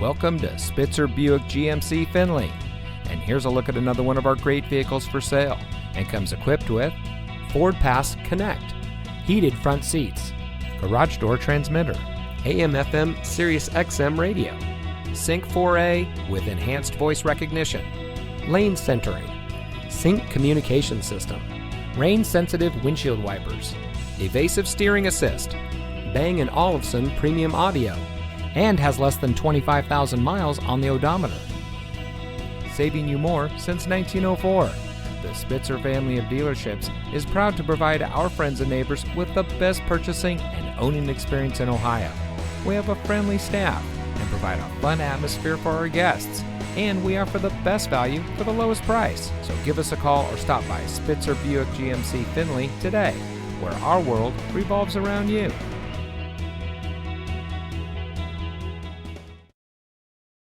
Welcome to Spitzer Buick GMC Findlay. And here's a look at another one of our great vehicles for sale, and comes equipped with Ford Pass Connect, heated front seats, garage door transmitter, AM/FM Sirius XM radio, Sync 4A with enhanced voice recognition, lane centering, sync communication system, rain-sensitive windshield wipers, evasive steering assist, Bang & Olufsen premium audio, and has less than 25,000 miles on the odometer. Saving you more since 1904. The Spitzer family of dealerships is proud to provide our friends and neighbors with the best purchasing and owning experience in Ohio. We have a friendly staff and provide a fun atmosphere for our guests, and we offer the best value for the lowest price. So give us a call or stop by Spitzer Buick GMC Findlay today, where our world revolves around you.